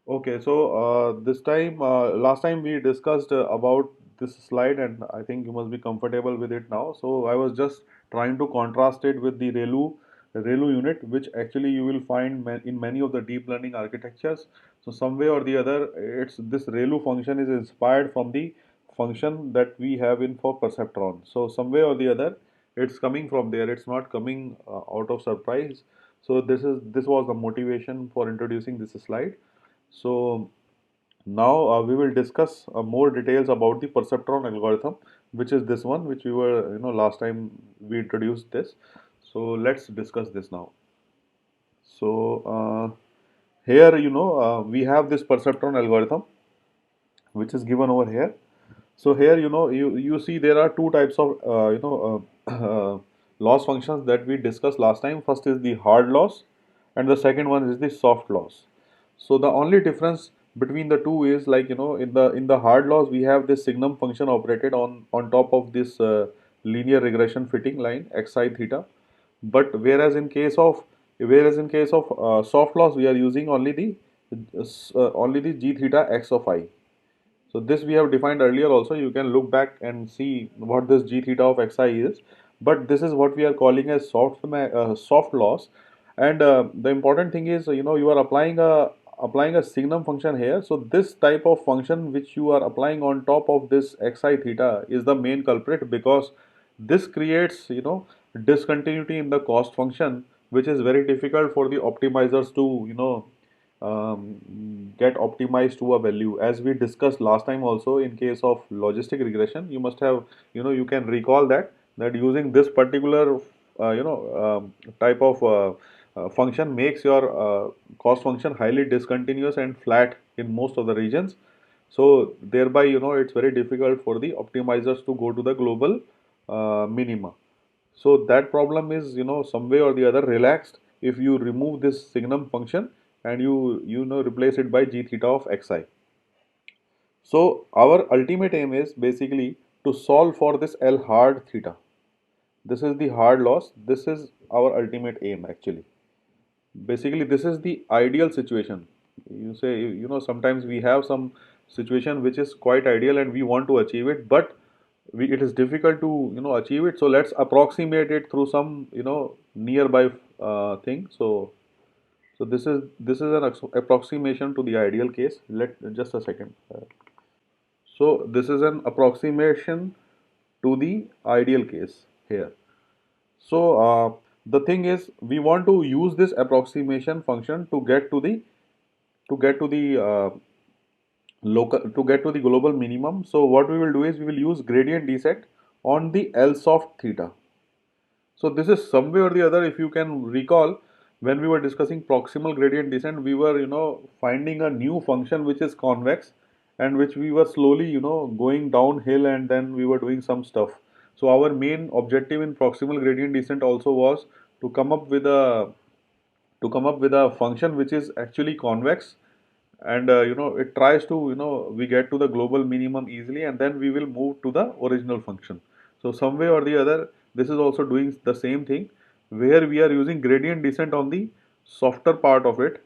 Okay, so last time we discussed about this slide, and I think you must be comfortable with it now. So I was just trying to contrast it with the ReLU unit, which actually you will find in many of the deep learning architectures. So some way or the other, it's this ReLU function is inspired from the function that we have in for perceptron. So some way or the other, it's coming from there. It's not coming out of surprise. So this was the motivation for introducing this slide. So now we will discuss more details about the perceptron algorithm, which is this one, which we were, last time we introduced this. So let's discuss this now. So here, we have this perceptron algorithm, which is given over here. So here, you see there are two types of, loss functions that we discussed last time. First is the hard loss, and the second one is the soft loss. So the only difference between the two is, like, in the hard loss we have this signum function operated on top of this linear regression fitting line xi theta. But whereas in case of soft loss we are using only the g theta x of I. So this we have defined earlier also. You can look back and see what this g theta of xi is. But this is what we are calling as soft loss. And the important thing is, you are applying a signum function here. So this type of function which you are applying on top of this xi theta is the main culprit, because this creates, discontinuity in the cost function, which is very difficult for the optimizers to, get optimized to a value. As we discussed last time also, in case of logistic regression, you must have, you can recall that using this particular type of function makes your cost function highly discontinuous and flat in most of the regions. So thereby, it's very difficult for the optimizers to go to the global minima. So that problem is, some way or the other relaxed if you remove this signum function and you replace it by g theta of xi. So our ultimate aim is basically to solve for this L hard theta. This is the hard loss. This is our ultimate aim actually. Basically, this is the ideal situation. You say, sometimes we have some situation which is quite ideal and we want to achieve it, but it is difficult to, achieve it. So let's approximate it through some, nearby thing. So this is an approximation to the ideal case. Let just a second. So this is an approximation to the ideal case here. So the thing is, we want to use this approximation function to get to the global minimum. So what we will do is we will use gradient descent on the L soft theta. So this is some way or the other, if you can recall, when we were discussing proximal gradient descent, we were, finding a new function which is convex, and which we were slowly, going downhill, and then we were doing some stuff. So our main objective in proximal gradient descent also was to come up with a function which is actually convex, and it tries to, we get to the global minimum easily, and then we will move to the original function. So some way or the other, this is also doing the same thing, where we are using gradient descent on the softer part of it.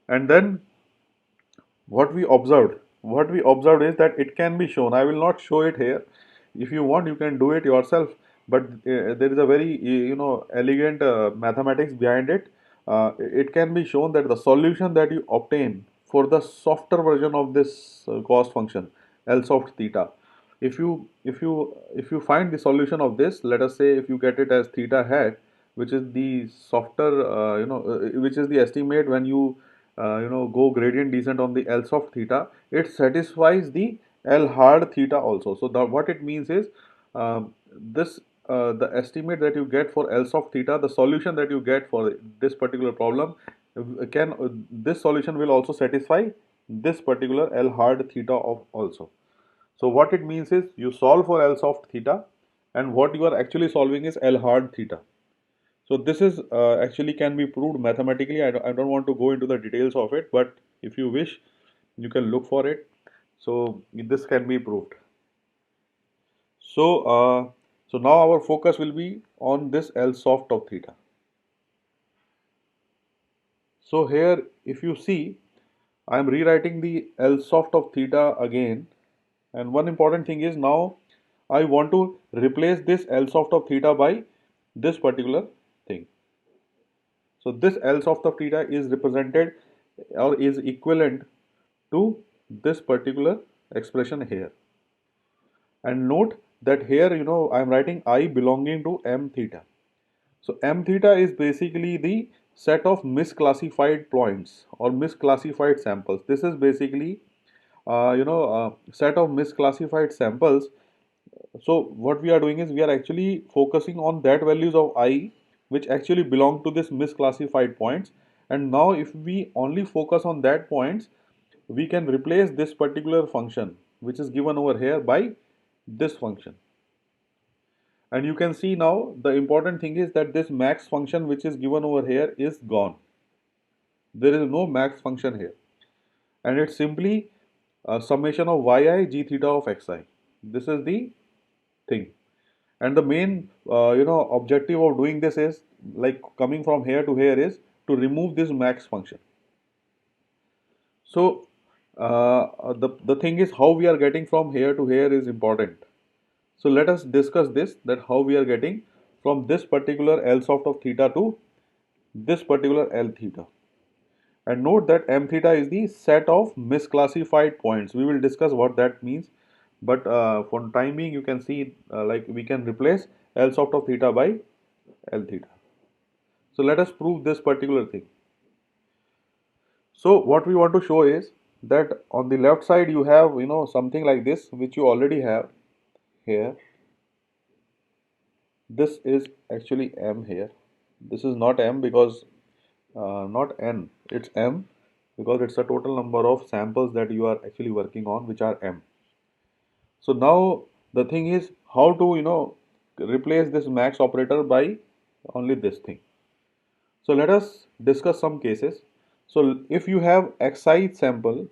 And then what we observed is that it can be shown. I will not show it here. If you want, you can do it yourself, but there is a very elegant mathematics behind it. It can be shown that the solution that you obtain for the softer version of this cost function L soft theta, if you find the solution of this, let us say if you get it as theta hat, which is the softer, which is the estimate when you go gradient descent on the L soft theta, it satisfies the L hard theta also. So what it means is, this the estimate that you get for L soft theta, the solution that you get for this particular problem, this solution will also satisfy this particular L hard theta of also. So what it means is, you solve for L soft theta, and what you are actually solving is L hard theta. So this is actually can be proved mathematically. I don't want to go into the details of it, but if you wish, you can look for it. So this can be proved. So now our focus will be on this L soft of theta. So here, if you see, I am rewriting the L soft of theta again, and one important thing is now I want to replace this L soft of theta by this particular thing. So this L soft of theta is represented or is equivalent to this particular expression here. And note that here, I am writing I belonging to m theta. So m theta is basically the set of misclassified points or misclassified samples. This is basically, set of misclassified samples. So what we are doing is we are actually focusing on that values of I which actually belong to this misclassified points. And now if we only focus on that points, we can replace this particular function which is given over here by this function. And you can see now the important thing is that this max function which is given over here is gone. There is no max function here, and it's simply a summation of yi g theta of xi. This is the thing. And the main objective of doing this is like coming from here to here is to remove this max function. So the thing is how we are getting from here to here is important. So let us discuss this, that how we are getting from this particular L soft of theta to this particular L theta. And note that m theta is the set of misclassified points. We will discuss what that means, but for time being you can see like we can replace L soft of theta by L theta. So let us prove this particular thing. So what we want to show is that on the left side you have something like this which you already have here. This is actually m here. This is not m because not n, it's m because it's a total number of samples that you are actually working on which are m. So now the thing is how to replace this max operator by only this thing. So let us discuss some cases. So if you have xi sample,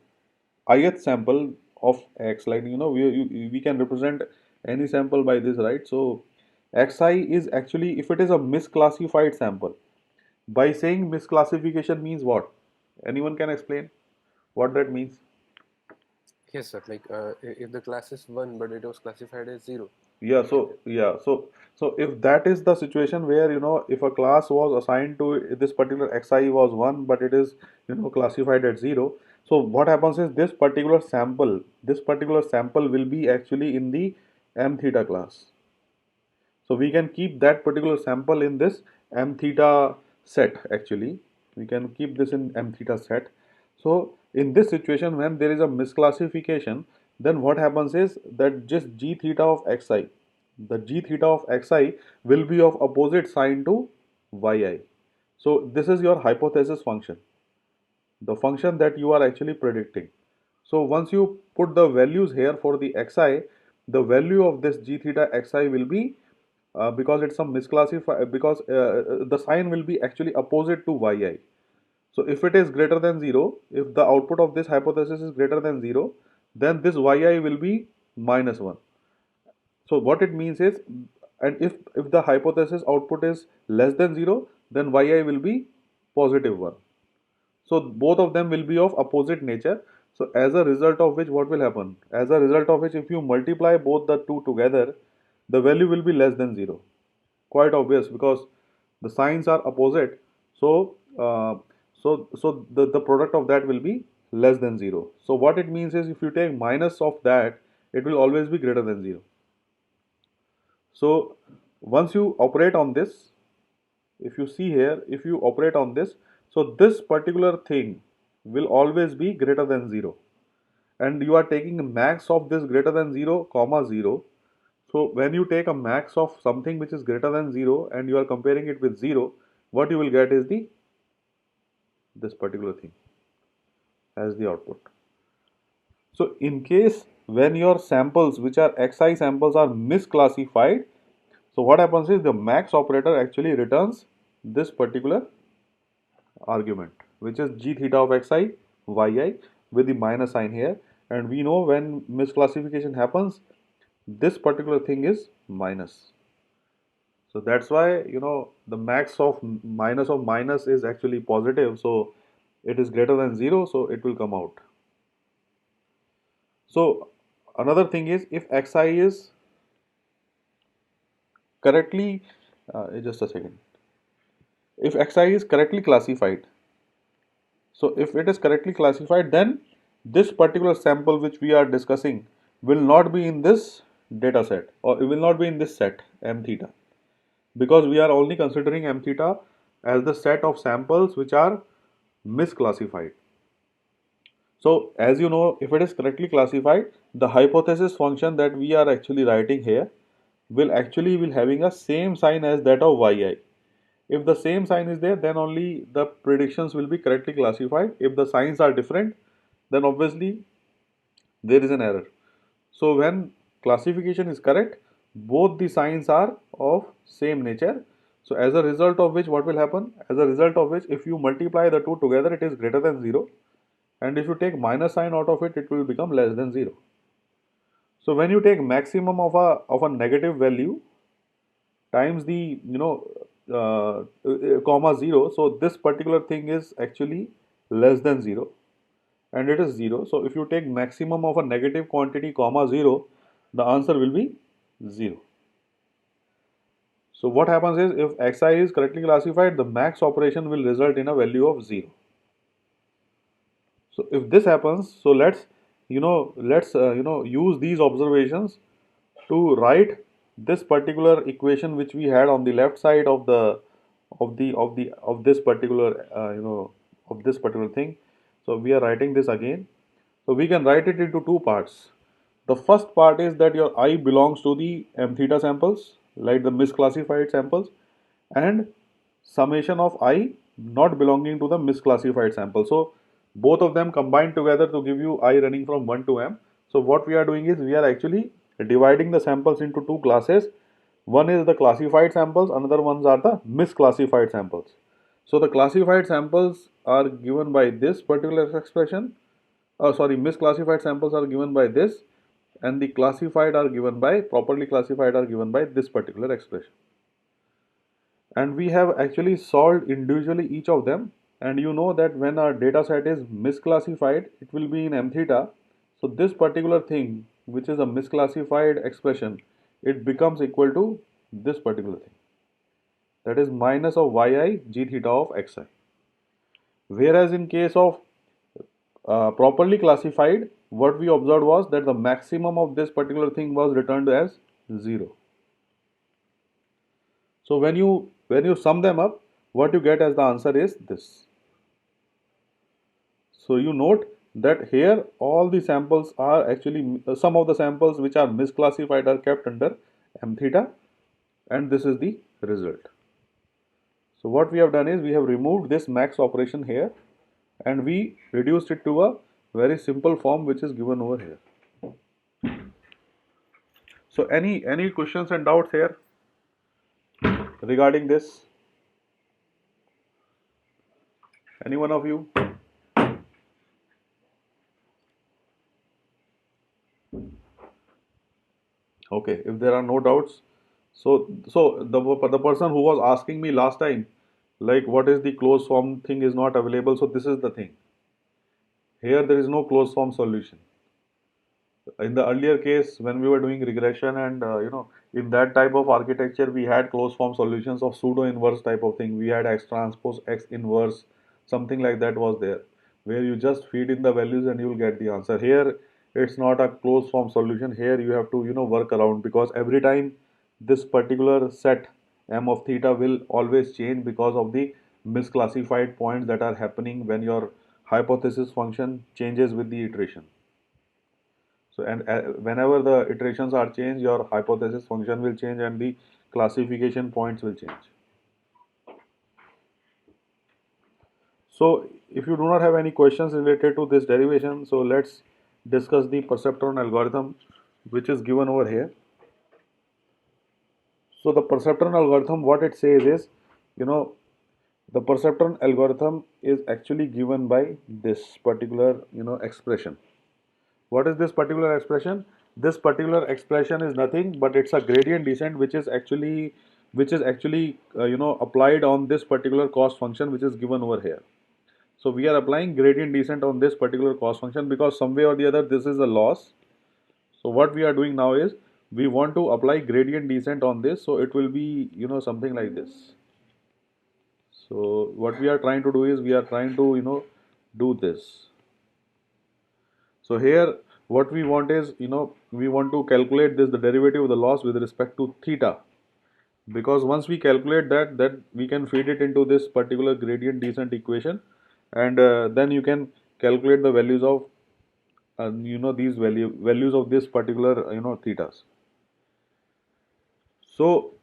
ith sample of x, like we can represent any sample by this, right? So xi is actually, if it is a misclassified sample, by saying misclassification means what? Anyone can explain what that means? Yes, sir. Like if the class is 1 but it was classified as 0. Yeah, Like so yeah, so if that is the situation where if a class was assigned to this particular xi was 1 but it is classified at 0, so what happens is this particular sample will be actually in the m theta class. So we can keep that particular sample in this m theta set actually. We can keep this in m theta set. So in this situation when there is a misclassification, then what happens is that just g theta of xi, the g theta of xi will be of opposite sign to yi. So this is your hypothesis function, the function that you are actually predicting. So once you put the values here for the xi, the value of this g theta xi will be because it's some misclassify because the sign will be actually opposite to yi. So if it is greater than 0, if the output of this hypothesis is greater than 0, then this yi will be minus 1. So what it means is, and if the hypothesis output is less than 0, then yi will be positive 1. So both of them will be of opposite nature. So as a result of which what will happen? As a result of which if you multiply both the two together, the value will be less than 0. Quite obvious because the signs are opposite. So the product of that will be less than 0. So what it means is if you take minus of that, it will always be greater than 0. So once you operate on this, if you see here, if you operate on this, so this particular thing will always be greater than 0, and you are taking a max of this greater than 0 comma 0. So when you take a max of something which is greater than 0 and you are comparing it with 0, what you will get is the this particular thing as the output. So in case when your samples which are xi samples are misclassified, so what happens is the max operator actually returns this particular argument which is g theta of xi yi with the minus sign here, and we know when misclassification happens this particular thing is minus. So that's why the max of minus is actually positive. So it is greater than 0, so it will come out. So another thing is, if xi is correctly, just a second, if xi is correctly classified, so if it is correctly classified, then this particular sample which we are discussing will not be in this data set, or it will not be in this set m theta, because we are only considering m theta as the set of samples which are misclassified. So as you know, if it is correctly classified, the hypothesis function that we are actually writing here will having a same sign as that of yi. If the same sign is there, then only the predictions will be correctly classified. If the signs are different, then obviously there is an error. So when classification is correct, both the signs are of same nature. So as a result of which, what will happen? As a result of which, if you multiply the two together, it is greater than 0. And if you take minus sign out of it, it will become less than 0. So when you take maximum of a negative value times the comma 0, so this particular thing is actually less than 0, and it is 0. So if you take maximum of a negative quantity comma 0, the answer will be 0. So what happens is, if xi is correctly classified, the max operation will result in a value of 0. So if this happens, so let's use these observations to write this particular equation which we had on the left side of this particular of this particular thing. So we are writing this again. So we can write it into two parts. The first part is that your I belongs to the m theta samples, like the misclassified samples, and summation of I not belonging to the misclassified sample. So both of them combined together to give you I running from 1 to m. So what we are doing is, we are actually dividing the samples into two classes. One is the classified samples, another ones are the misclassified samples. So the classified samples are given by this particular expression. Misclassified samples are given by this, and the classified are given by, properly classified are given by this particular expression. And we have actually solved individually each of them, and you know that when our data set is misclassified, it will be in m theta. So this particular thing, which is a misclassified expression, it becomes equal to this particular thing, that is minus of yi g theta of xi. Whereas in case of properly classified, what we observed was that the maximum of this particular thing was returned as 0. So when you sum them up, what you get as the answer is this. So you note that here all the samples are actually, some of the samples which are misclassified are kept under m theta, and this is the result. So what we have done is, we have removed this max operation here, and we reduced it to a very simple form which is given over here. So any questions and doubts here regarding this? Any one of you? Okay, if there are no doubts, so the person who was asking me last time, like what is the closed form thing is not available. So this is the thing. Here there is no closed form solution. In the earlier case, when we were doing regression, and in that type of architecture, we had closed form solutions of pseudo inverse type of thing. We had x transpose x inverse, something like that was there, where you just feed in the values and you will get the answer. Here it's not a closed form solution. Here you have to work around, because every time this particular set m of theta will always change because of the misclassified points that are happening when your hypothesis function changes with the iteration. So, and whenever the iterations are changed, your hypothesis function will change and the classification points will change. So if you do not have any questions related to this derivation, so let's discuss the perceptron algorithm, which is given over here. So the perceptron algorithm, what it says is, the perceptron algorithm is actually given by this particular, expression. What is this particular expression? This particular expression is nothing but it's a gradient descent, which is actually applied on this particular cost function which is given over here. So we are applying gradient descent on this particular cost function because some way or the other this is a loss. So what we are doing now is we want to apply gradient descent on this, so it will be, you know, something like this. So what we are trying to do is we are trying to, you know, do this. So here what we want is, you know, we want to calculate this, the derivative of the loss with respect to theta, because once we calculate that we can feed it into this particular gradient descent equation, and then you can calculate the values of you know, these values of this particular, you know, thetas. So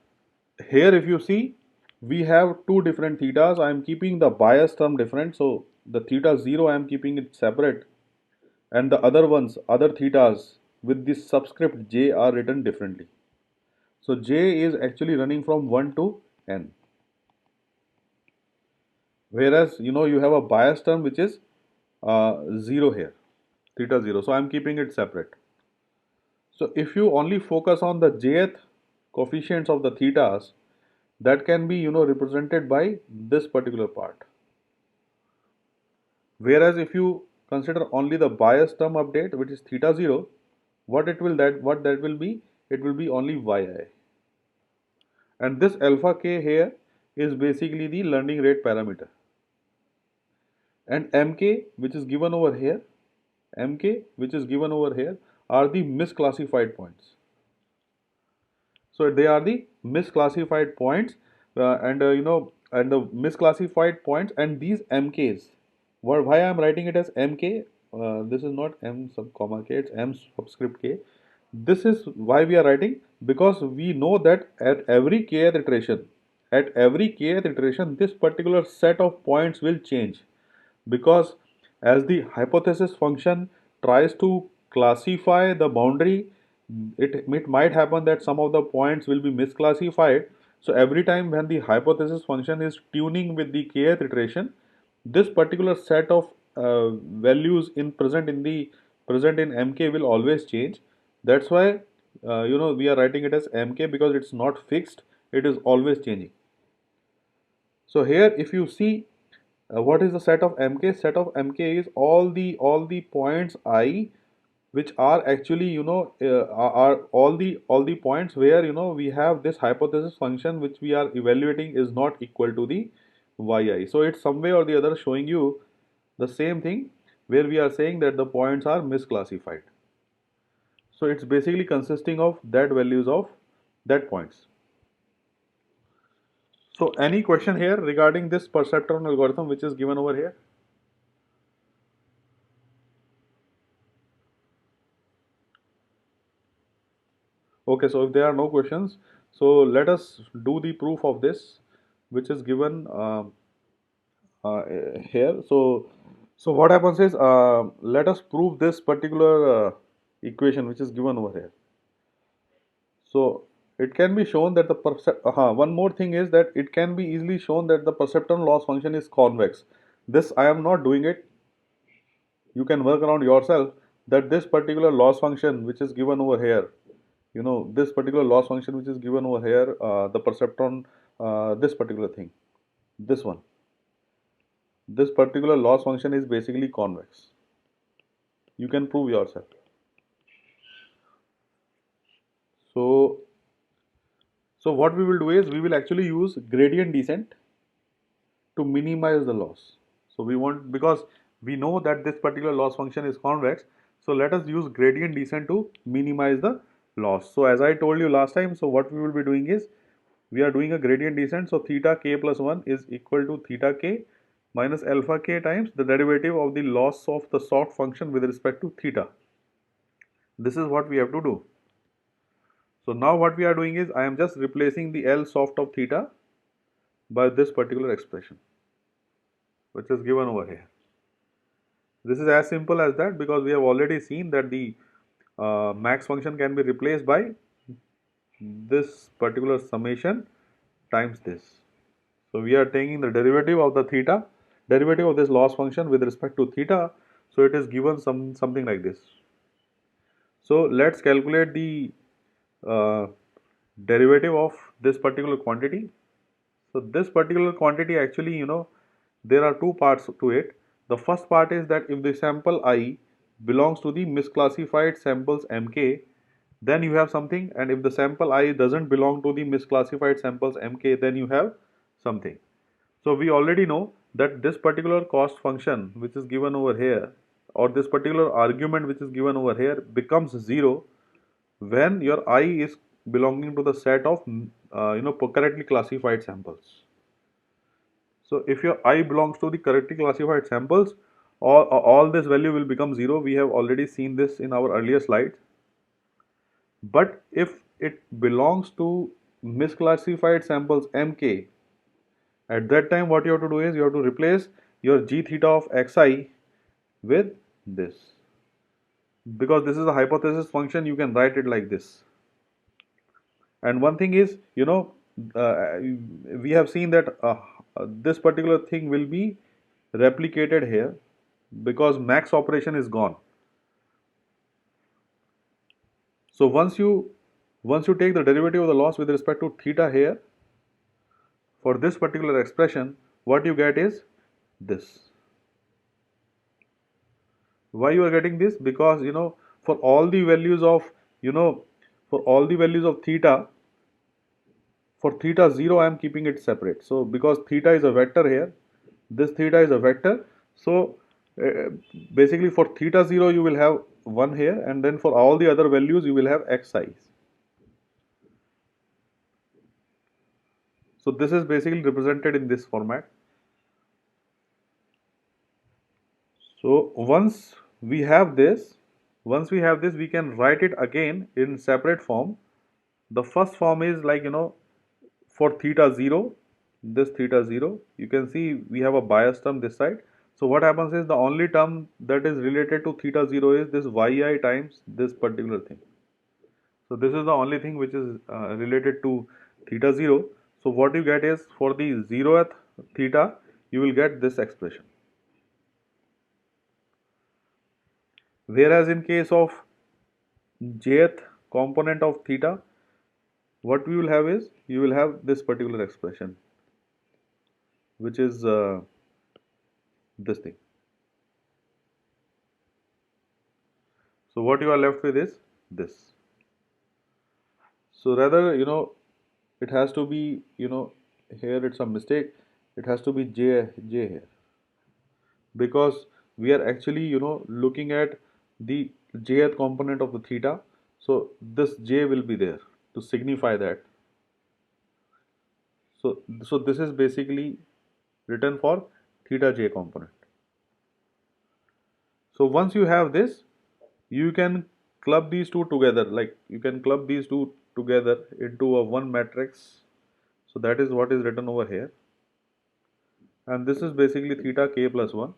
here if you see, we have two different thetas. I am keeping the bias term different, so the theta 0 I am keeping it separate, and the other ones, other thetas with this subscript j are written differently. So j is actually running from 1 to n, whereas, you know, you have a bias term which is 0 here, theta 0. So I am keeping it separate. So if you only focus on the jth coefficients of the thetas, that can be, you know, represented by this particular part. Whereas if you consider only the bias term update, which is theta 0, what that will be, it will be only yi. And this alpha k here is basically the learning rate parameter. And mk, which is given over here, mk, which is given over here, are the misclassified points. So they are the misclassified points, and you know, and the misclassified points, and these mk's. Why I am writing it as mk? This is not m sub comma k; it's m subscript k. This is why we are writing, because we know that at every kth iteration, this particular set of points will change, because as the hypothesis function tries to classify the boundary, it might happen that some of the points will be misclassified. So every time when the hypothesis function is tuning with the kth iteration, this particular set of values in present in mk will always change. That's why you know, we are writing it as mk, because it's not fixed, it is always changing. So here if you see, what is the set of mk? Set of mk is all the points I, which are actually, you know, are all the points where, you know, we have this hypothesis function which we are evaluating is not equal to the yi. So it's some way or the other showing you the same thing, where we are saying that the points are misclassified. So it's basically consisting of that values of that points. So any question here regarding this perceptron algorithm which is given over here? Okay, so if there are no questions, so let us do the proof of this, which is given here. So what happens is, let us prove this particular equation which is given over here. So it can be shown that the one more thing is that it can be easily shown that the perceptron loss function is convex. This I am not doing it. You can work around yourself, that this particular loss function which is given over here, you know, this particular loss function which is given over here, the perceptron, this particular thing, this one, this particular loss function is basically convex. You can prove yourself. So so what we will do is we will actually use gradient descent to minimize the loss. So we want, because we know that this particular loss function is convex, so let us use gradient descent to minimize the loss. So as I told you last time, so what we will be doing is we are doing a gradient descent. So theta k plus 1 is equal to theta k minus alpha k times the derivative of the loss of the soft function with respect to theta. This is what we have to do. So now what we are doing is I am just replacing the L soft of theta by this particular expression, which is given over here. This is as simple as that, because we have already seen that the max function can be replaced by this particular summation times this. So we are taking the derivative of the theta, derivative of this loss function with respect to theta. So it is given something like this. So let's calculate the uh, derivative of this particular quantity. So this particular quantity actually, you know, there are two parts to it. The first part is that if the sample I belongs to the misclassified samples Mk, then you have something, and if the sample I doesn't belong to the misclassified samples Mk, then you have something. So we already know that this particular cost function which is given over here, or this particular argument which is given over here, becomes 0 when your I is belonging to the set of correctly classified samples. So if your I belongs to the correctly classified samples, all this value will become 0. We have already seen this in our earlier slides. But if it belongs to misclassified samples Mk, at that time what you have to do is you have to replace your g theta of xi with this. Because this is a hypothesis function, you can write it like this. And one thing is, uh, we have seen that this particular thing will be replicated here because max operation is gone. So once you take the derivative of the loss with respect to theta here, for this particular expression, what you get is this. Why you are getting this? Because for all the values of for all the values of theta, for theta 0 I am keeping it separate. So because theta is a vector here, this theta is a vector. So uh, basically for theta 0 you will have 1 here, and then for all the other values you will have xi. So this is basically represented in this format. So once we have this, we can write it again in separate form. The first form is like, for theta 0, this theta 0, you can see we have a bias term this side. So what happens is the only term that is related to theta 0 is this yi times this particular thing. So this is the only thing which is related to theta 0. So what you get is for the 0th theta, you will get this expression. Whereas in case of jth component of theta, what we will have is you will have this particular expression, which is this thing. So what you are left with is this. So rather, it has to be, here it's a mistake. It has to be j here, because we are actually, looking at the jth component of the theta. So this j will be there to signify that. So this is basically written for theta j component. So once you have this, you can club these two together, like you can club these two together into a one matrix. So that is what is written over here, and this is basically theta k plus 1.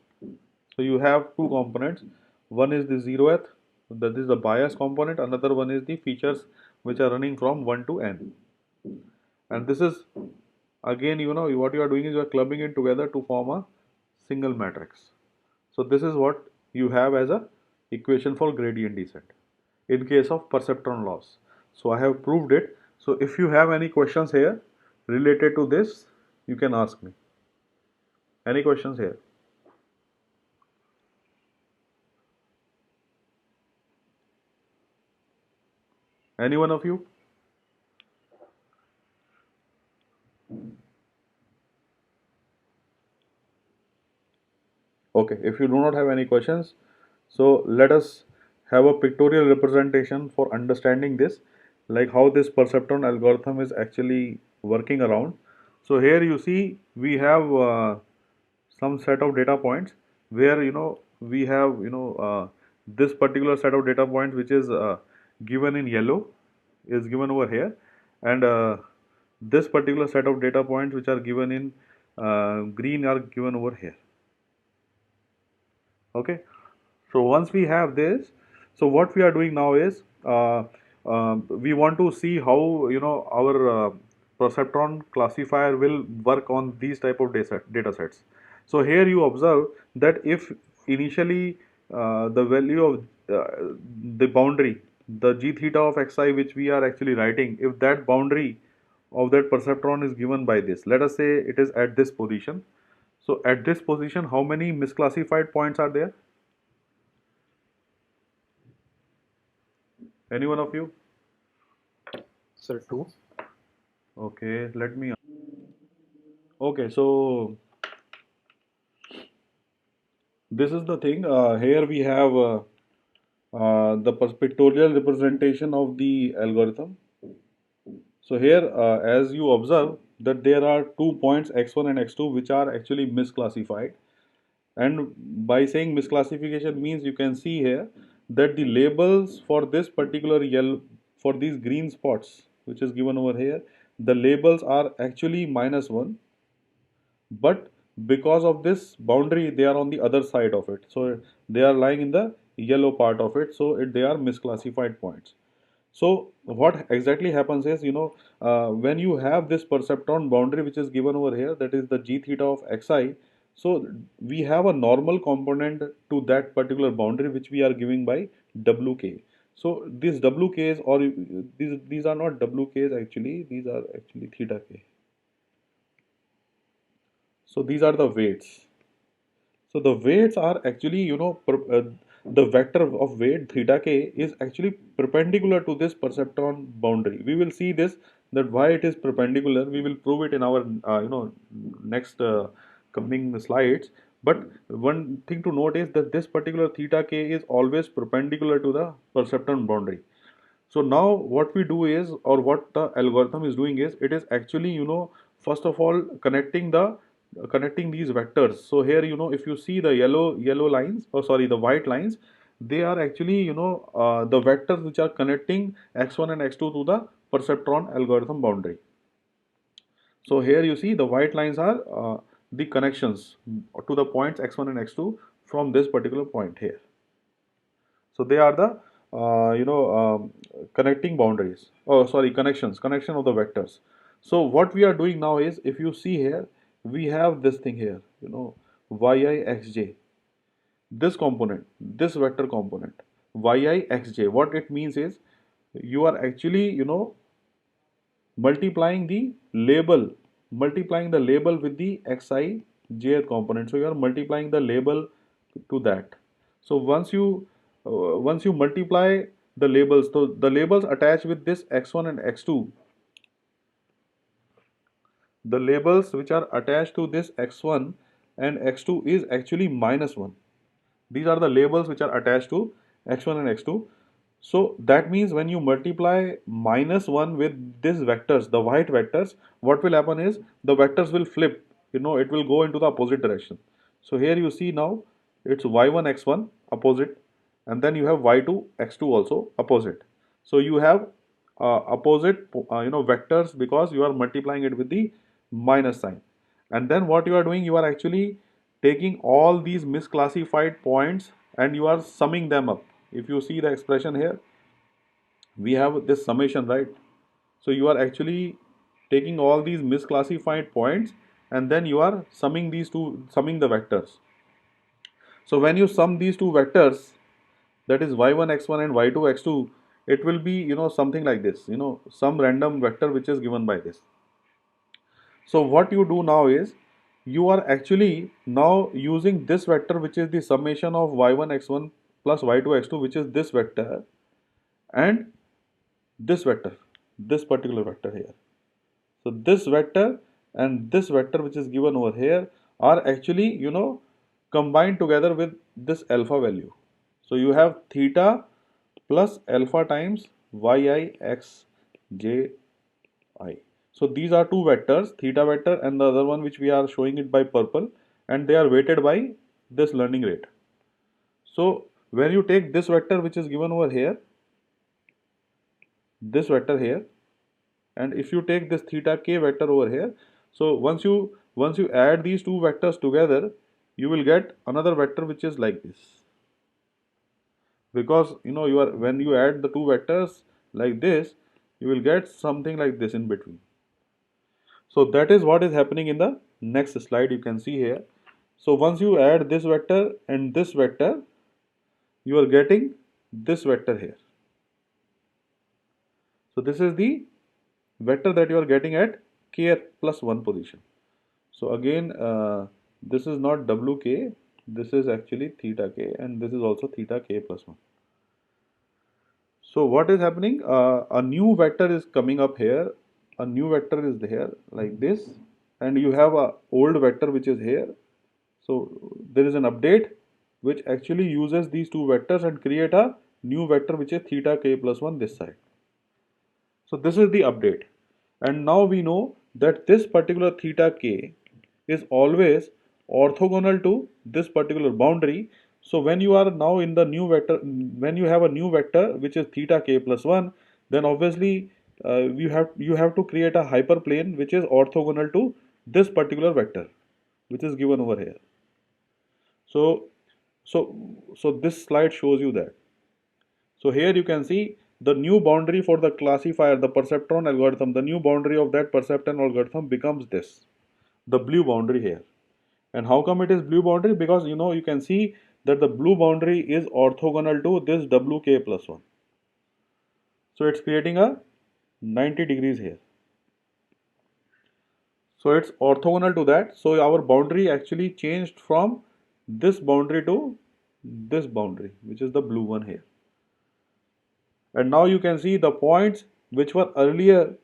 So you have two components. One is the 0th, that is the bias component. Another one is the features which are running from 1 to n. And this is again, what you are doing is you are clubbing it together to form a single matrix. So this is what you have as a equation for gradient descent in case of perceptron loss. So I have proved it. So if you have any questions here related to this, you can ask me. Any questions here? Any one of you? Okay, if you do not have any questions, so let us have a pictorial representation for understanding this, like how this perceptron algorithm is actually working around. So here you see we have some set of data points where we have this particular set of data points which is given in yellow is given over here, and this particular set of data points which are given in green are given over here. Okay, so once we have this, so what we are doing now is we want to see how our perceptron classifier will work on these type of data sets. So here you observe that if initially the value of the boundary, the g theta of xi which we are actually writing, if that boundary of that perceptron is given by this, let us say it is at this position. So at this position, how many misclassified points are there? Any one of you? Sir, 2. Okay, let me. Okay, so this is the thing. Here we have the pictorial representation of the algorithm. So here, as you observe, that there are 2 points x1 and x2 which are actually misclassified. And by saying misclassification means you can see here that the labels for this particular yellow, for these green spots, which is given over here, the labels are actually -1, but because of this boundary they are on the other side of it, so they are lying in the yellow part of it, so they are misclassified points. So what exactly happens is, when you have this perceptron boundary which is given over here, that is the g theta of xi, so we have a normal component to that particular boundary which we are giving by wk. So these wk's, or these are not wk's actually, these are actually theta k. So these are the weights. So the weights are actually, the vector of weight theta k is actually perpendicular to this perceptron boundary. We will see this, that why it is perpendicular. We will prove it in our next coming slides. But one thing to note is that this particular theta k is always perpendicular to the perceptron boundary. So now what we do is, or what the algorithm is doing is, it is actually, first of all connecting these vectors. So here, if you see the yellow lines, or sorry, the white lines, they are actually, the vectors which are connecting x1 and x2 to the perceptron algorithm boundary. So here you see the white lines are the connections to the points x1 and x2 from this particular point here. So they are the connecting boundaries. Oh, sorry, connection of the vectors. So what we are doing now is, if you see here, we have this thing here, yi xj, this component, this vector component, yi xj. What it means is, you are actually, multiplying the label, multiplying the label with the xi jth component. So you are multiplying the label to that. So once you multiply the labels, so the labels attached with this x1 and x2, the labels which are attached to this x1 and x2 is actually -1. These are the labels which are attached to x1 and x2. So that means when you multiply -1 with these vectors, the white vectors, what will happen is the vectors will flip, it will go into the opposite direction. So here you see now it's y1 x1 opposite, and then you have y2 x2 also opposite. So you have opposite vectors, because you are multiplying it with the minus sign. And then what you are doing, you are actually taking all these misclassified points and you are summing them up. If you see the expression here, we have this summation, right? So you are actually taking all these misclassified points and then you are summing the vectors. So when you sum these two vectors, that is y1 x1 and y2 x2, it will be, something like this, some random vector which is given by this. So what you do now is, you are actually now using this vector, which is the summation of y1 x1 plus y2 x2, which is this vector, and this vector, this particular vector here. So this vector and this vector which is given over here are actually, combined together with this alpha value. So you have theta plus alpha times yi x j I. So these are two vectors, theta vector and the other one which we are showing it by purple, and they are weighted by this learning rate. So when you take this vector which is given over here, this vector here, and if you take this theta k vector over here, so once you add these two vectors together, you will get another vector which is like this. Because you are, when you add the two vectors like this, you will get something like this in between. So that is what is happening in the next slide, you can see here. So once you add this vector and this vector, you are getting this vector here. So this is the vector that you are getting at k plus 1 position. So again, this is not wk, this is actually theta k, and this is also theta k plus 1. So what is happening? A new vector is coming up here. A new vector is here like this, and you have a old vector which is here. So there is an update which actually uses these two vectors and create a new vector which is theta k plus 1 this side. So this is the update. And now we know that this particular theta k is always orthogonal to this particular boundary. So when you are now in the new vector, when you have a new vector which is theta k plus 1, then obviously you have to create a hyperplane which is orthogonal to this particular vector which is given over here. So so this slide shows you that. So here you can see the new boundary for the classifier, the perceptron algorithm, the new boundary of that perceptron algorithm becomes this, the blue boundary here. And how come it is blue boundary? Because you can see that the blue boundary is orthogonal to this wk plus 1. So it's creating a 90 degrees here. So it's orthogonal to that. So our boundary actually changed from this boundary to this boundary, which is the blue one here. And now you can see the points which were earlier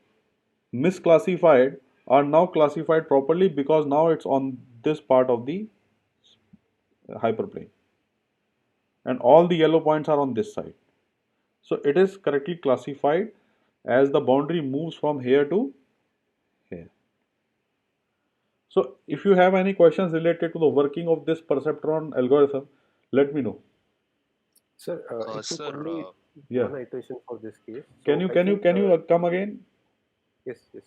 misclassified are now classified properly because now it's on this part of the hyperplane, and all the yellow points are on this side. So it is correctly classified as the boundary moves from here to here. So if you have any questions related to the working of this perceptron algorithm, let me know. Sir, it took Sir, only Yeah. one iteration for this case. Can So you I can you think can you come again? yes, yes.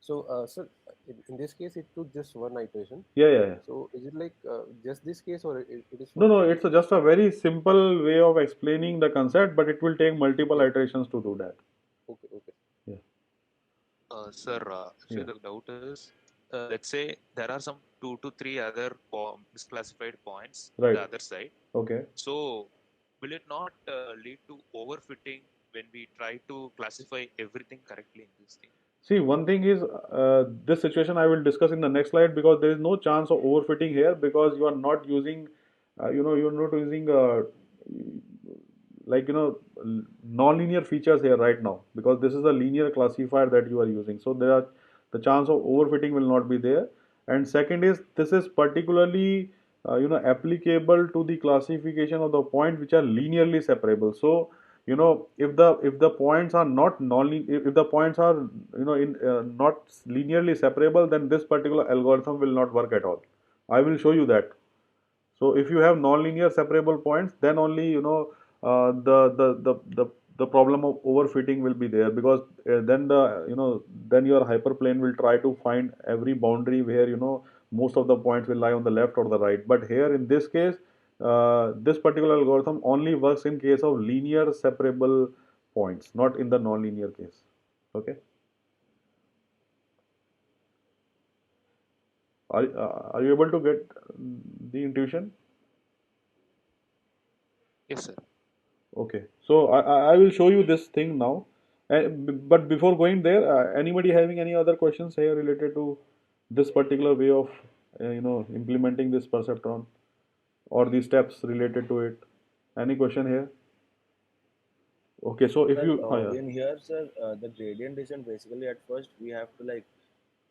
So, sir, in this case, it took just one iteration. Yeah, yeah, yeah. So, is it like just this case, or it is No, for no, every it's case? just a very simple way of explaining the concept, but it will take multiple Yes. iterations to do that. Okay, okay. Yeah, sir, yeah, actually the doubt is, let's say there are some 2 to 3 other misclassified points in right. the other side. Okay. So, will it not lead to overfitting when we try to classify everything correctly in this thing? See, one thing is this situation I will discuss in the next slide because there is no chance of overfitting here because you are not using, you're not using like non-linear features here right now because this is a linear classifier that you are using. So there are the chance of overfitting will not be there. And second is this is particularly applicable to the classification of the point which are linearly separable. So if the points are not non if the points are in not linearly separable, then this particular algorithm will not work at all. I will show you that. So if you have non-linear separable points, then only the problem of overfitting will be there because then then your hyperplane will try to find every boundary where most of the points will lie on the left or the right. But here in this case, this particular algorithm only works in case of linear separable points, not in the non-linear case. Okay. Are you able to get the intuition? Yes, sir. Okay, so I will show you this thing now. But before going there, anybody having any other questions here related to this particular way of implementing this perceptron or the steps related to it? Any question here? Okay, so if Sir, you yeah. in here, sir, the gradient descent basically at first we have to like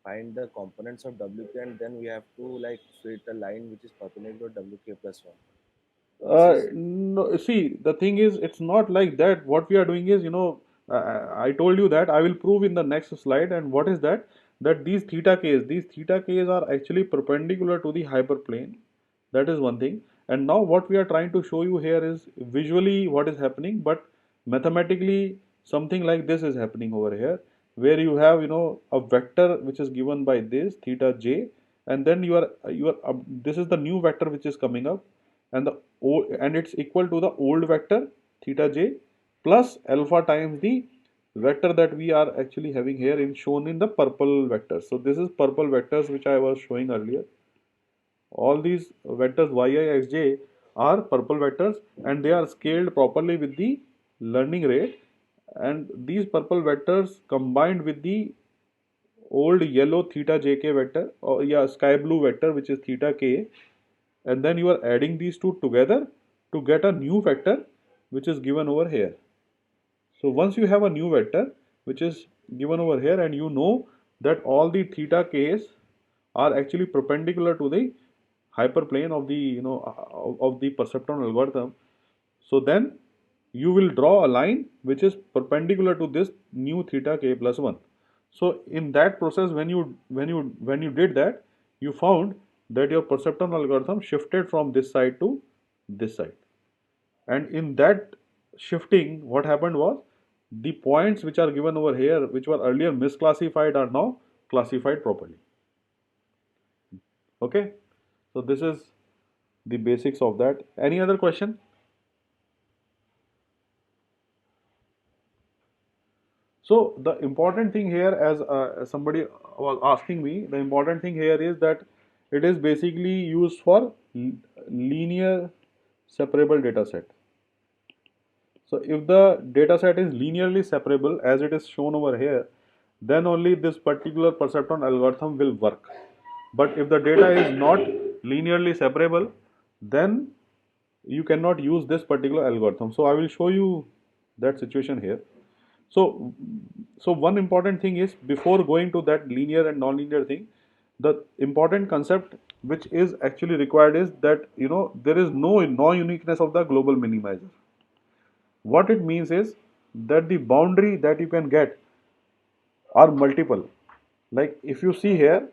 find the components of WK and then we have to like fit a line which is perpendicular to WK plus 1. This is No, see, the thing is, it's not like that. What we are doing is, I told you that I will prove in the next slide. And what is that? That these theta k's are actually perpendicular to the hyperplane. That is one thing. And now what we are trying to show you here is visually what is happening, but mathematically something like this is happening over here, where you have, a vector which is given by this theta j, and then you are this is the new vector which is coming up, and and it's equal to the old vector theta j plus alpha times the vector that we are actually having here in shown in the purple vectors. So this is purple vectors which I was showing earlier. All these vectors yi xj are purple vectors and they are scaled properly with the learning rate, and these purple vectors combined with the old yellow theta jk vector, or yeah, sky blue vector, which is theta k, and then you are adding these two together to get a new vector which is given over here. So once you have a new vector which is given over here, and you know that all the theta k's are actually perpendicular to the hyperplane of the of the perceptron algorithm, so then you will draw a line which is perpendicular to this new theta k plus 1. So in that process, when you did that, you found that your perceptron algorithm shifted from this side to this side. And in that shifting, what happened was the points which are given over here, which were earlier misclassified, are now classified properly. Okay, so this is the basics of that. Any other question? So the important thing here, as somebody was asking me, the important thing here is that it is basically used for linear separable data set. So if the data set is linearly separable as it is shown over here, then only this particular perceptron algorithm will work. But if the data is not linearly separable, then you cannot use this particular algorithm. So I will show you that situation here. So, one important thing is, before going to that linear and non-linear thing, the important concept which is actually required is that there is no uniqueness of the global minimizer. What it means is that the boundary that you can get are multiple. Like if you see here,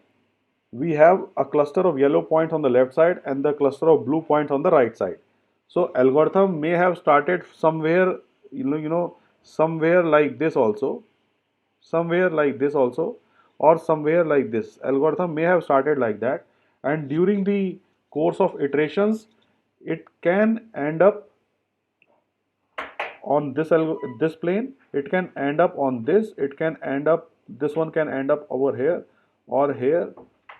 we have a cluster of yellow points on the left side and the cluster of blue points on the right side. So algorithm may have started somewhere, somewhere like this also, somewhere like this also, or somewhere like this. Algorithm may have started like that, and during the course of iterations, it can end up on this plane, it can end up on this, it can end up, this one can end up over here or here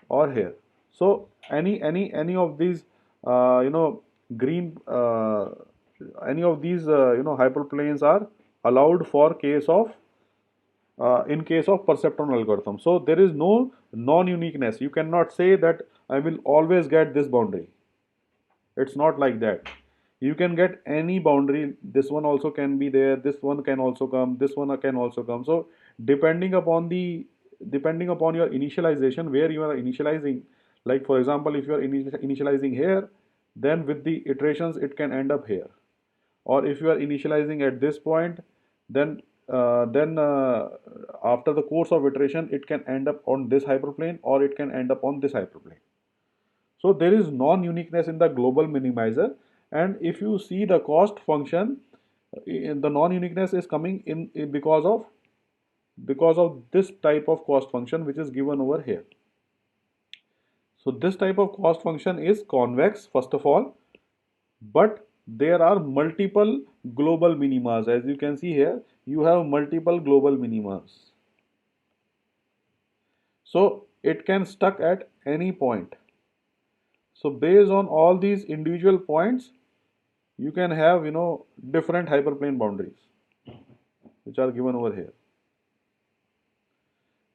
or here. So any of these green any of these hyperplanes are allowed for case of in case of perceptron algorithm. So there is no non-uniqueness. You cannot say that I will always get this boundary. It's not like that. You can get any boundary. This one also can be there. This one can also come. This one can also come. So depending upon your initialization, where you are initializing, like for example, if you are initializing here, then with the iterations it can end up here. Or if you are initializing at this point, then after the course of iteration, it can end up on this hyperplane or it can end up on this hyperplane. So there is non-uniqueness in the global minimizer, and if you see the cost function, the non-uniqueness is coming in because of this type of cost function which is given over here. So this type of cost function is convex first of all, but there are multiple global minimas. As you can see here, you have multiple global minimas. So it can stuck at any point. So based on all these individual points, you can have different hyperplane boundaries which are given over here.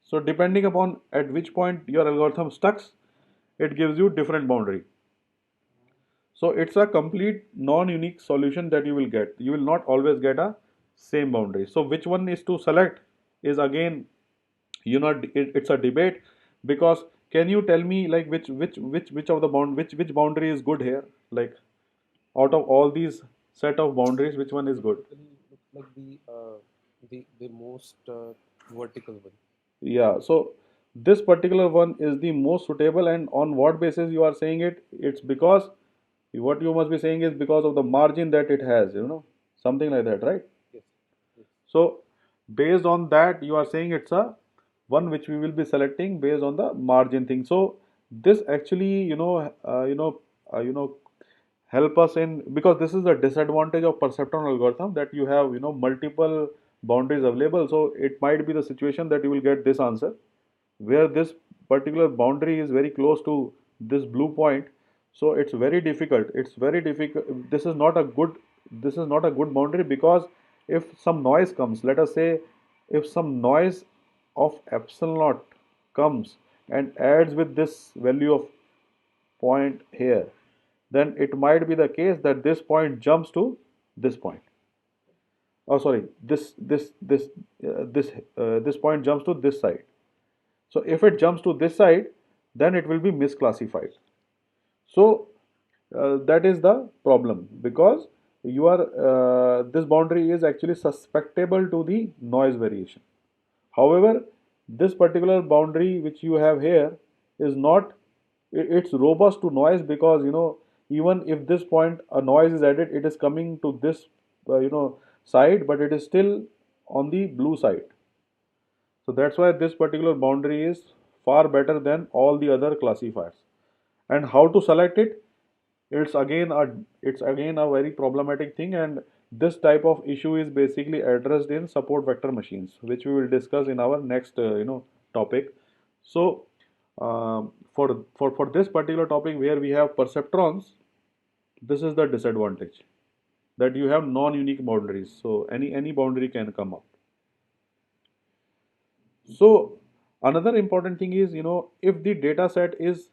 So depending upon at which point your algorithm stucks, it gives you different boundary. So it's a complete non-unique solution that you will get. You will not always get a same boundary. So which one is to select is again, it's a debate, because can you tell me like which of the which boundary is good here? Like out of all these set of boundaries, which one is good? Like the most vertical one. Yeah, so this particular one is the most suitable, and on what basis you are saying it? It's because what you must be saying is because of the margin that it has, something like that, right? Yes. Yes. So based on that, you are saying it's a one which we will be selecting based on the margin thing. So this actually, help us in, because this is the disadvantage of perceptron algorithm, that you have multiple boundaries available. So it might be the situation that you will get this answer where this particular boundary is very close to this blue point. So it's very difficult. It's very difficult. This is not a good boundary, because if some noise comes, let us say if some noise of epsilon naught comes and adds with this value of point here, then it might be the case that this point jumps to this point. Oh, sorry, this point jumps to this side. So if it jumps to this side, then it will be misclassified. So that is the problem, because you are this boundary is actually susceptible to the noise variation. However, this particular boundary which you have here is not, it's robust to noise, because even if this point a noise is added, it is coming to this side, but it is still on the blue side. So that's why this particular boundary is far better than all the other classifiers. And how to select it? It's again a very problematic thing, and this type of issue is basically addressed in support vector machines, which we will discuss in our next topic. So for this particular topic where we have perceptrons, this is the disadvantage, that you have non-unique boundaries. So any boundary can come up. So another important thing is, if the data set is,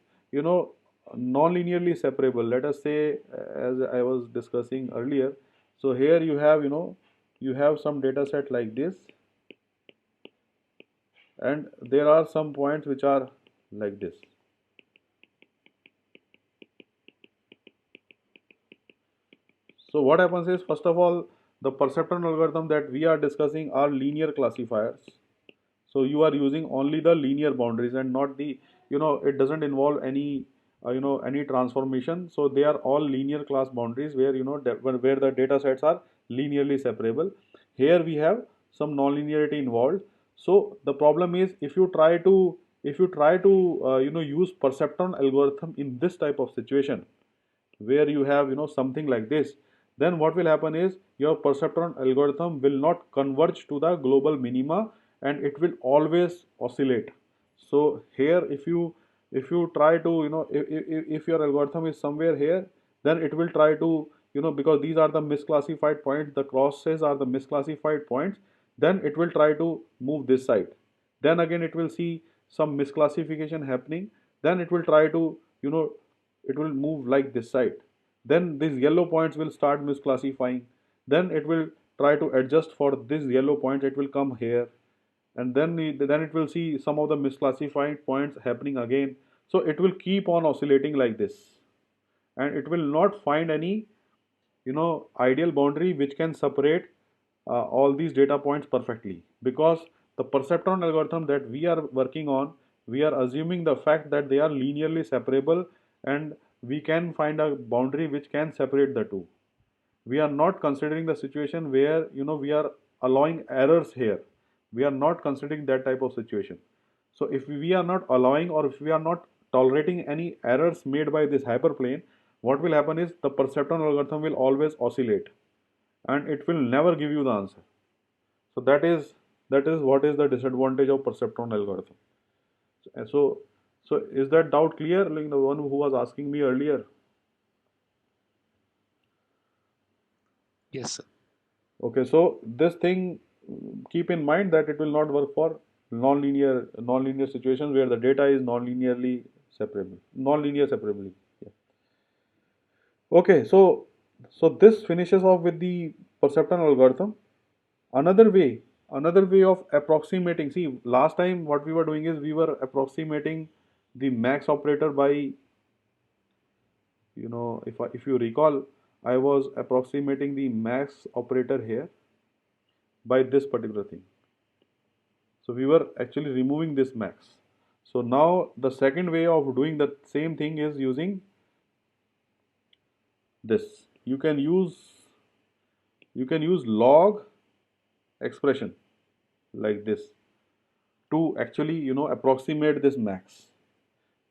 non-linearly separable, let us say, as I was discussing earlier, so here you have, you have some data set like this, and there are some points which are like this. So what happens is, first of all, the perceptron algorithm that we are discussing are linear classifiers. So you are using only the linear boundaries and not the, it doesn't involve any, any transformation. So they are all linear class boundaries where, where the data sets are linearly separable. Here we have some nonlinearity involved. So the problem is, if you try to use perceptron algorithm in this type of situation, where you have something like this, then what will happen is your perceptron algorithm will not converge to the global minima, and it will always oscillate. So here, if you try to, if your algorithm is somewhere here, then it will try to, because these are the misclassified points, the crosses are the misclassified points, then it will try to move this side. Then again it will see some misclassification happening, then it will try to, it will move like this side. Then these yellow points will start misclassifying, then it will try to adjust for this yellow point, it will come here, and then it will see some of the misclassified points happening again. So it will keep on oscillating like this, and it will not find any ideal boundary which can separate all these data points perfectly, because the perceptron algorithm that we are working on, we are assuming the fact that they are linearly separable, and we can find a boundary which can separate the two. We are not considering the situation where we are allowing errors here. We are not considering that type of situation. So if we are not allowing, or if we are not tolerating any errors made by this hyperplane, what will happen is the perceptron algorithm will always oscillate, and it will never give you the answer. So that is what is the disadvantage of perceptron algorithm. So is that doubt clear, like the one who was asking me earlier? Yes, sir. Okay, so this thing, keep in mind that it will not work for non-linear situations where the data is non-linearly separable, non-linear separably. Yeah. Okay, so this finishes off with the perceptron algorithm. Another way, another way of approximating. See, last time what we were doing is we were approximating the max operator by, if you recall, I was approximating the max operator here by this particular thing. So we were actually removing this max. So now the second way of doing the same thing is using this. You can use log expression like this to actually approximate this max,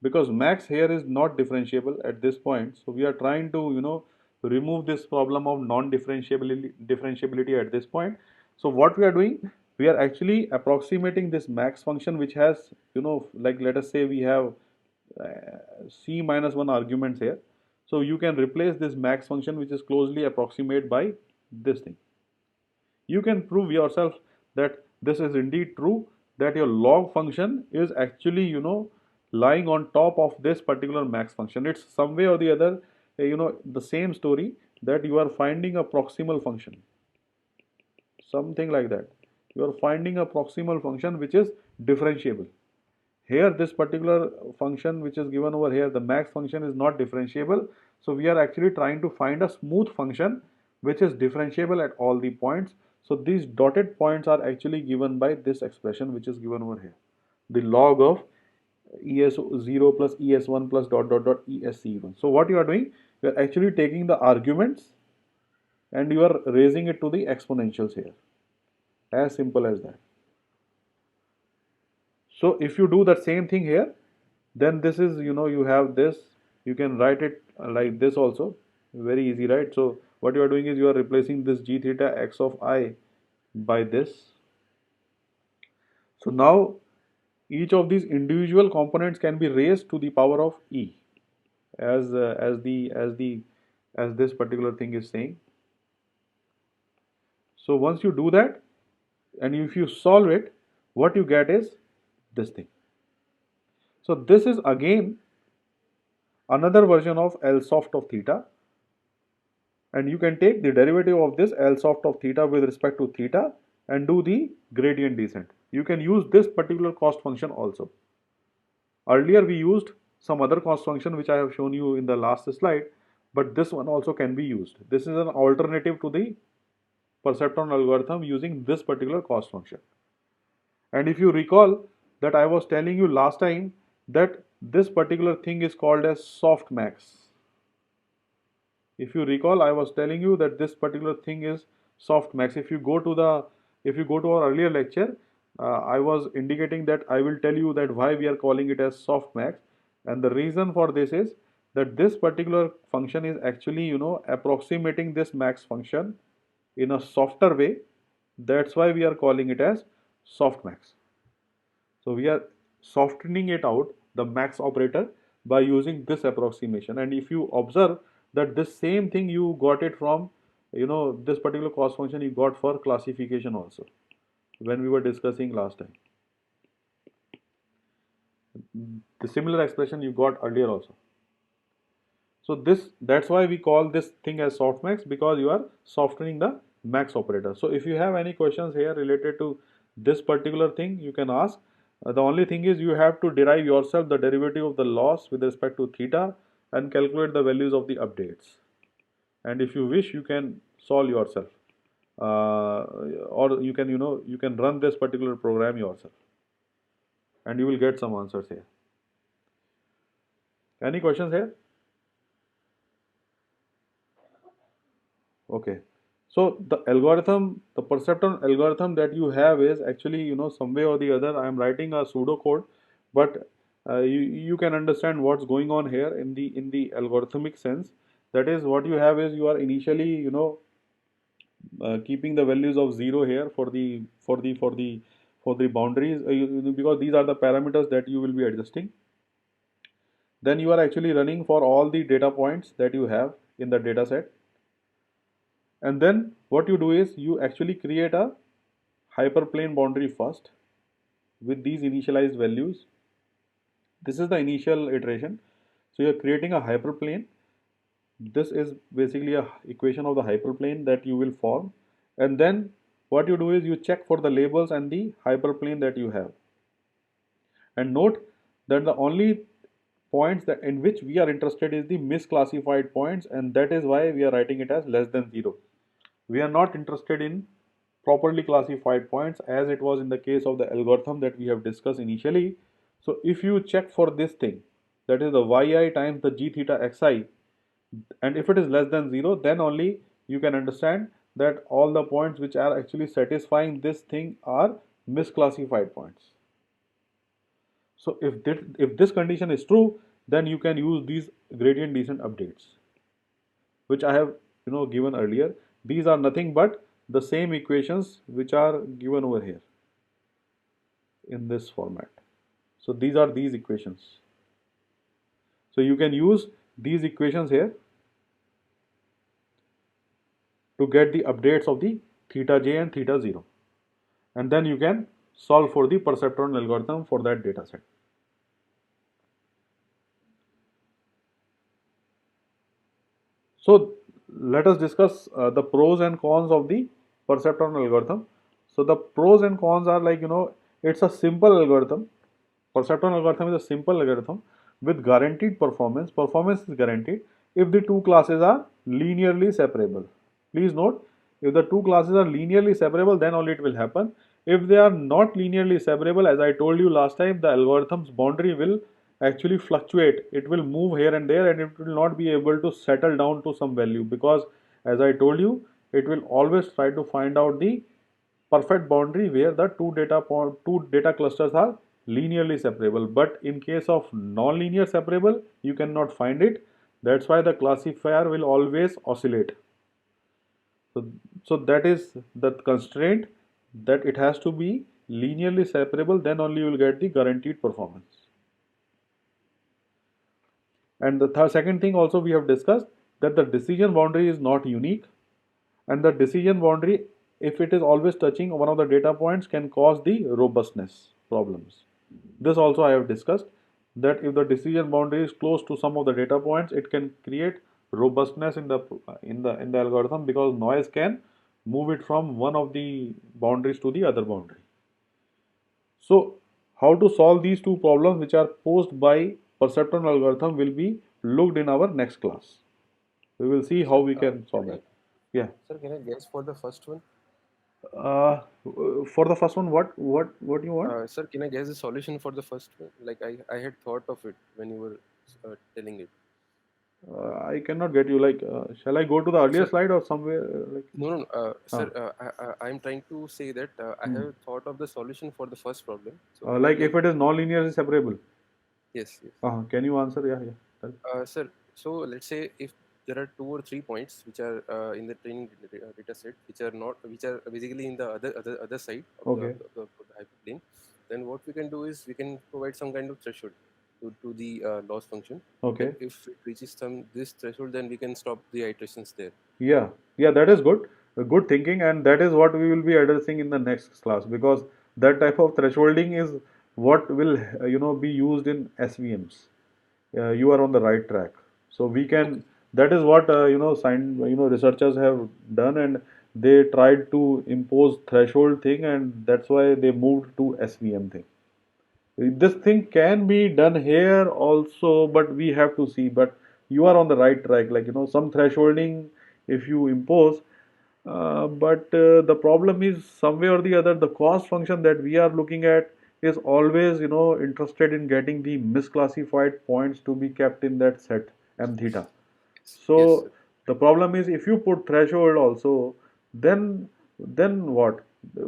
because max here is not differentiable at this point. So we are trying to remove this problem of non-differentiability at this point. So what we are doing, we are actually approximating this max function, which has like, let us say we have c minus 1 arguments here. So you can replace this max function, which is closely approximate, by this thing. You can prove yourself that this is indeed true that your log function is actually, lying on top of this particular max function. It's some way or the other, the same story, that you are finding a proximal function, something like that. You are finding a proximal function which is differentiable. Here, this particular function which is given over here, the max function, is not differentiable. So we are actually trying to find a smooth function which is differentiable at all the points. So these dotted points are actually given by this expression which is given over here. The log of ES0 plus ES1 plus dot dot dot ESC1. So what you are doing, you are actually taking the arguments and you are raising it to the exponentials here. As simple as that. So if you do the same thing here, then this is, you have this, you can write it like this also, very easy, right? So what you are doing is you are replacing this g theta x of I by this. So now each of these individual components can be raised to the power of e, as this particular thing is saying. So once you do that, and if you solve it, what you get is this thing. So this is again another version of L soft of theta, and you can take the derivative of this L soft of theta with respect to theta and do the gradient descent. You can use this particular cost function also. Earlier we used some other cost function which I have shown you in the last slide, but this one also can be used. This is an alternative to the perceptron algorithm using this particular cost function. And if you recall that I was telling you last time that this particular thing is called as softmax. If you recall, I was telling you that this particular thing is softmax. If you go to our earlier lecture, I was indicating that I will tell you that why we are calling it as softmax, and the reason for this is that this particular function is actually, approximating this max function in a softer way. That's why we are calling it as softmax. So we are softening it out, the max operator, by using this approximation. And if you observe that this same thing you got it from, this particular cost function you got for classification also, when we were discussing last time. The similar expression you got earlier also. So that's why we call this thing as softmax, because you are softening the max operator. So if you have any questions here related to this particular thing, you can ask. The only thing is you have to derive yourself the derivative of the loss with respect to theta and calculate the values of the updates. And if you wish, you can solve yourself, or you can run this particular program yourself, and you will get some answers here. Any questions here? Okay. So the algorithm, the perceptron algorithm that you have is actually, some way or the other, I am writing a pseudocode, but you can understand what's going on here in the algorithmic sense. That is, what you have is you are initially, keeping the values of 0 here for the boundaries, because these are the parameters that you will be adjusting. Then you are actually running for all the data points that you have in the data set. And then what you do is you actually create a hyperplane boundary first with these initialized values. This is the initial iteration. So you're creating a hyperplane. This is basically a equation of the hyperplane that you will form. And then what you do is you check for the labels and the hyperplane that you have. And note that the only points that in which we are interested is the misclassified points, and that is why we are writing it as less than 0. We are not interested in properly classified points, as it was in the case of the algorithm that we have discussed initially. So if you check for this thing, that is the yi times the g theta xi, and if it is less than 0, then only you can understand that all the points which are actually satisfying this thing are misclassified points. So if this condition is true, then you can use these gradient descent updates, which I have given earlier. These are nothing but the same equations which are given over here in this format. So these are these equations. So you can use these equations here to get the updates of the theta j and theta 0, and then you can solve for the perceptron algorithm for that data set. So let us discuss the pros and cons of the perceptron algorithm. So the pros and cons are like, it's a simple algorithm. Perceptron algorithm is a simple algorithm with guaranteed performance. Performance is guaranteed if the two classes are linearly separable. Please note, if the two classes are linearly separable, then only it will happen. If they are not linearly separable, as I told you last time, the algorithm's boundary will actually fluctuate. It will move here and there, and it will not be able to settle down to some value, because as I told you, it will always try to find out the perfect boundary where the two data clusters are linearly separable. But in case of non-linear separable, you cannot find it. That's why the classifier will always oscillate. So that is the constraint, that it has to be linearly separable, then only you will get the guaranteed performance. And the second thing also we have discussed, that the decision boundary is not unique, and the decision boundary, if it is always touching one of the data points, can cause the robustness problems. This also I have discussed, that if the decision boundary is close to some of the data points, it can create robustness in the algorithm, because noise can move it from one of the boundaries to the other boundary. So how to solve these two problems which are posed by perceptron algorithm will be looked in our next class. We will see how we can solve that. Yeah. Sir, can I guess for the first one? Uh, for the first one, what you want? Sir, can I guess the solution for the first one? Like I had thought of it when you were telling it. I cannot get you. Like, shall I go to the earlier Sir, slide or somewhere? Like, no, sir. I'm trying to say that I have thought of the solution for the first problem. So can I like guess? if it is non-linearly separable. Yes, yes. Can you answer? Yeah, yeah. Tell. Sir, so let's say if there are 2 or 3 points which are in the training data set, which are basically in the other side of Okay. the hyperplane, then what we can do is we can provide some kind of threshold to the loss function. Okay. Then if it reaches this threshold, then we can stop the iterations there. Yeah, yeah, that is good. Good thinking, and that is what we will be addressing in the next class, because that type of thresholding is what will be used in SVMs. You are on the right track. So we can. That is what researchers have done, and they tried to impose threshold thing, and that's why they moved to SVM thing. This thing can be done here also, but we have to see. But you are on the right track, like some thresholding if you impose, but the problem is somewhere or the other, the cost function that we are looking at is always interested in getting the misclassified points to be kept in that set m theta. Yes, So sir. the problem is, if you put threshold also, then what?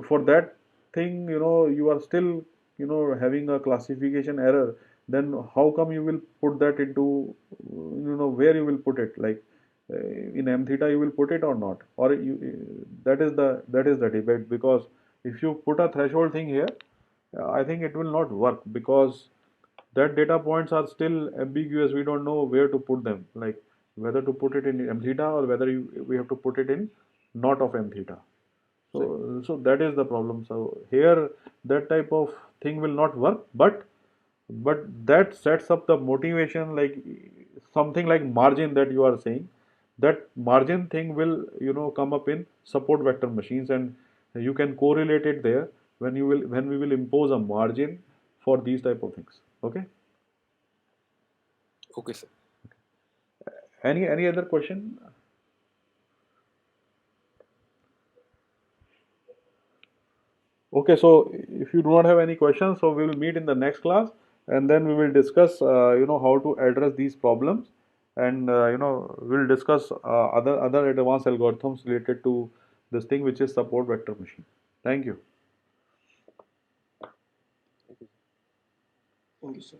For that thing, you are still having a classification error. Then how come you will put that into, where you will put it? Like in m theta you will put it or not? Or that is the debate, because if you put a threshold thing here, I think it will not work, because that data points are still ambiguous. We don't know where to put them, like whether to put it in m theta or whether we have to put it in not of m theta. So that is the problem. So here that type of thing will not work, but that sets up the motivation, like something like margin that you are saying. That margin thing will come up in support vector machines, and you can correlate it there when we will impose a margin for these type of things. Okay. Okay, sir. Any other question? Okay, so if you do not have any questions, so we will meet in the next class, and then we will discuss, how to address these problems, and we'll discuss other advanced algorithms related to this thing, which is support vector machine. Thank you. Thank you. Thank you, sir.